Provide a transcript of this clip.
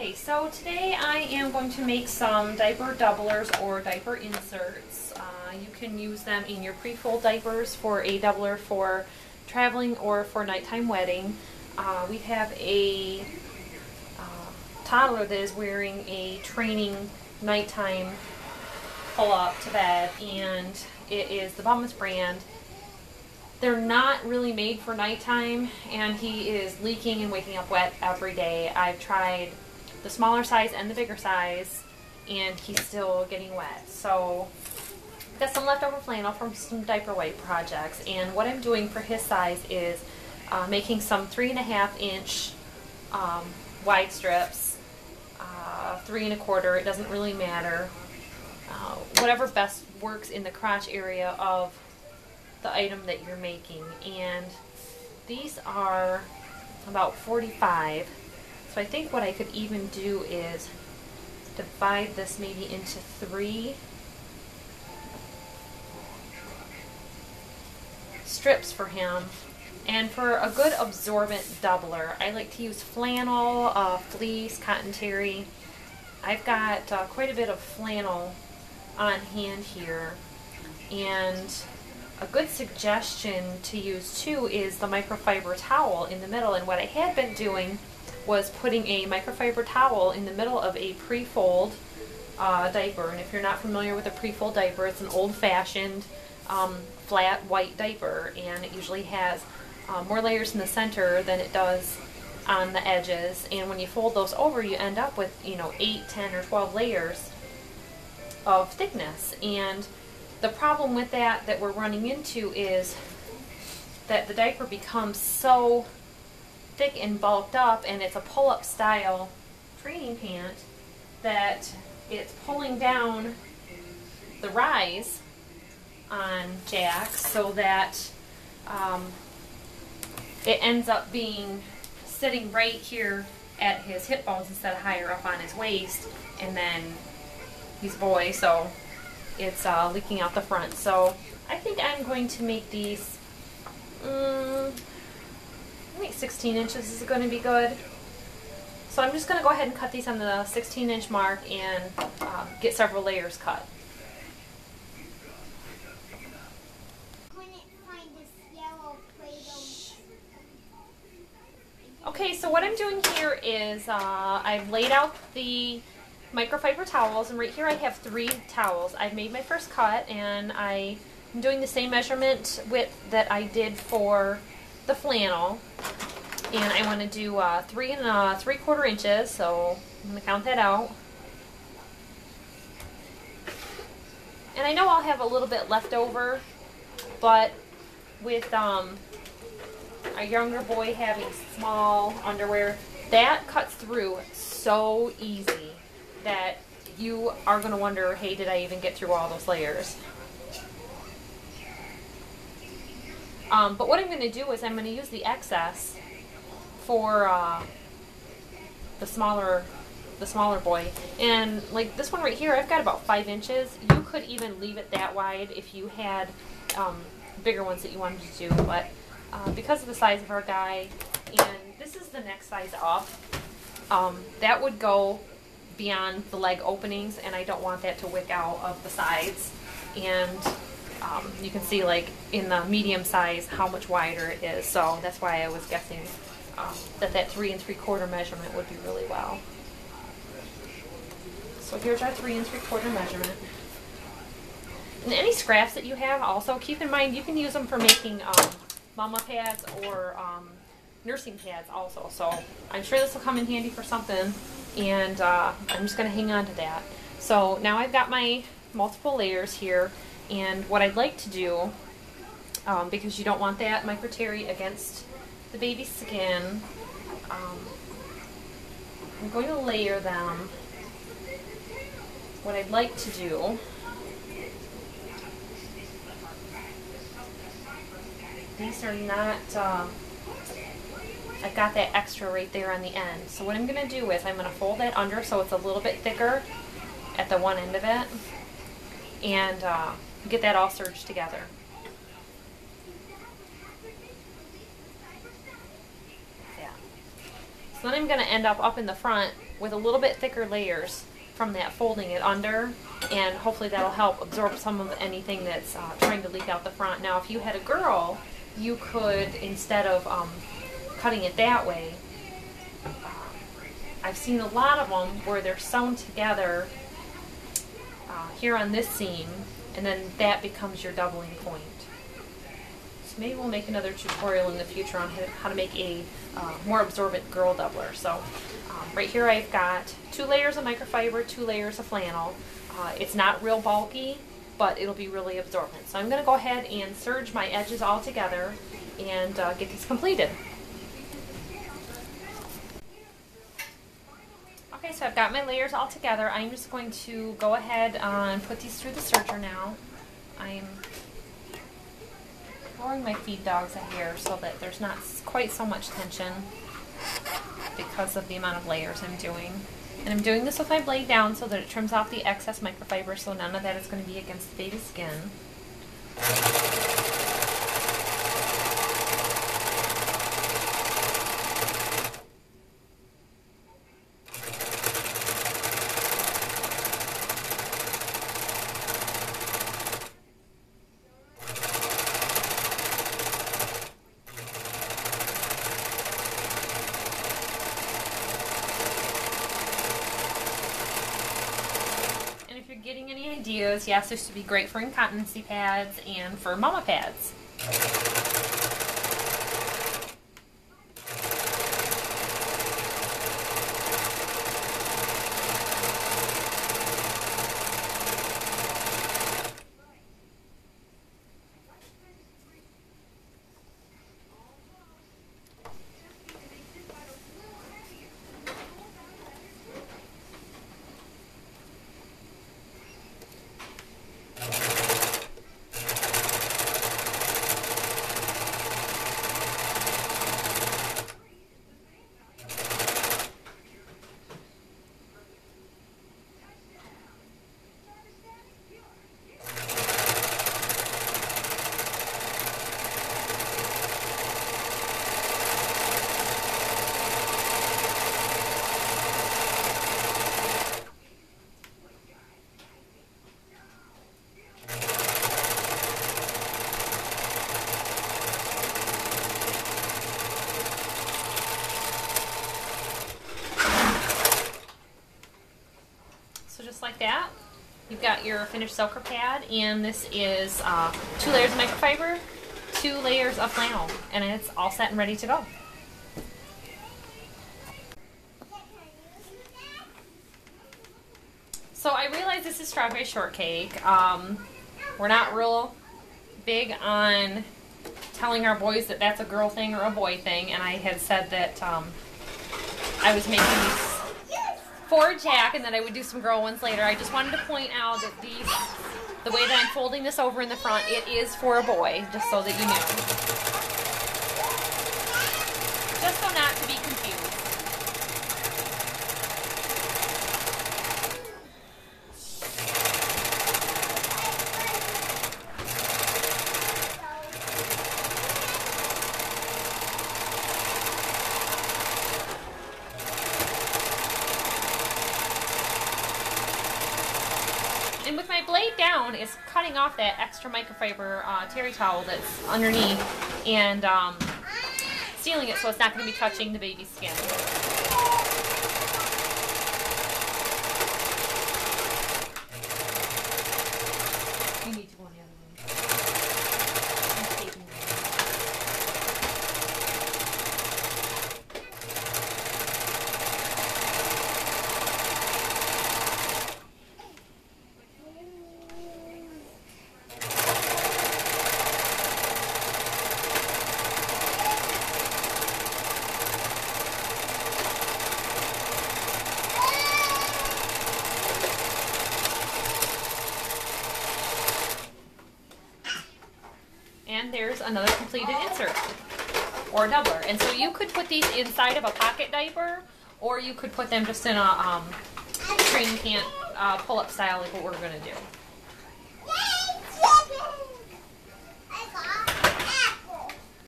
Okay, so today I am going to make some diaper doublers or diaper inserts. You can use them in your pre-fold diapers for a doubler for traveling or for nighttime wedding. We have a toddler that is wearing a training nighttime pull-up to bed, and it is the Bummas brand. They're not really made for nighttime, and he is leaking and waking up wet every day. I've tried the smaller size and the bigger size, and he's still getting wet. So I've got some leftover flannel from some diaper wipe projects, and what I'm doing for his size is making some 3.5 inch wide strips, 3 1/4, it doesn't really matter. Whatever best works in the crotch area of the item that you're making. And these are about 45. So I think what I could even do is divide this maybe into 3 strips for him. And for a good absorbent doubler, I like to use flannel, fleece, cotton terry. I've got quite a bit of flannel on hand here, and a good suggestion to use too is the microfiber towel in the middle. And what I had been doing was putting a microfiber towel in the middle of a pre-fold diaper. And if you're not familiar with a pre-fold diaper, it's an old-fashioned flat white diaper, and it usually has more layers in the center than it does on the edges. And when you fold those over, you end up with 8, 10, or 12 layers of thickness. And the problem with that we're running into is that the diaper becomes so thick and bulked up, and it's a pull-up style training pant, that it's pulling down the rise on Jack, so that it ends up being sitting right here at his hip bones instead of higher up on his waist, and then he's a boy, so it's leaking out the front. So I think I'm going to make these, I think 16 inches is going to be good. So I'm just going to go ahead and cut these on the 16-inch mark and get several layers cut. Okay, so what I'm doing here is I've laid out the microfiber towels, and right here I have 3 towels. I've made my first cut, and I'm doing the same measurement width that I did for the flannel, and I want to do 3 3/4 inches, so I'm going to count that out. And I know I'll have a little bit left over, but with a younger boy having small underwear, that cuts through so easy that you are going to wonder, hey, did I even get through all those layers? But what I'm going to do is I'm going to use the excess for the smaller boy. And like this one right here, I've got about 5 inches. You could even leave it that wide if you had bigger ones that you wanted to do, but because of the size of our guy, and this is the next size up, that would go beyond the leg openings, and I don't want that to wick out of the sides. And you can see, like, in the medium size how much wider it is, so that's why I was guessing that 3 3/4 measurement would be really well. So here's our 3 3/4 measurement. And any scraps that you have, also keep in mind you can use them for making mama pads or nursing pads also. So I'm sure this will come in handy for something, and I'm just going to hang on to that. So now I've got my multiple layers here, and what I'd like to do, because you don't want that micro terry against the baby's skin, I'm going to layer them. What I'd like to do, these are not, I've got that extra right there on the end. So what I'm going to do is I'm going to fold that under so it's a little bit thicker at the one end of it, and get that all serged together. Yeah. So then I'm going to end up in the front with a little bit thicker layers from that, folding it under, and hopefully that'll help absorb some of anything that's trying to leak out the front. Now if you had a girl, you could, instead of cutting it that way, I've seen a lot of them where they're sewn together here on this seam, and then that becomes your doubling point. So maybe we'll make another tutorial in the future on how to make a more absorbent girl doubler. So right here I've got 2 layers of microfiber, 2 layers of flannel. It's not real bulky, but it'll be really absorbent. So I'm going to go ahead and serge my edges all together and get these completed. Okay, so I've got my layers all together. I'm just going to go ahead and put these through the serger now. I'm lowering my feed dogs a hair so that there's not quite so much tension because of the amount of layers I'm doing. And I'm doing this with my blade down so that it trims off the excess microfiber, so none of that is going to be against the baby's skin. Getting any ideas, yes, this should be great for incontinency pads and for mama pads. Like that, you've got your finished soaker pad, and this is 2 layers of microfiber, 2 layers of flannel, and it's all set and ready to go. So I realize this is strawberry shortcake. We're not real big on telling our boys that that's a girl thing or a boy thing, and I had said that I was making these for Jack and then I would do some girl ones later. I just wanted to point out that the way that I'm folding this over in the front, it is for a boy, just so that you knew. Just so not to be confused. And with my blade down, it's cutting off that extra microfiber terry towel that's underneath and sealing it so it's not going to be touching the baby's skin. You need to go in the other room. And there's another completed insert or doubler. And so you could put these inside of a pocket diaper, or you could put them just in a training pant pull-up style like what we're going to do.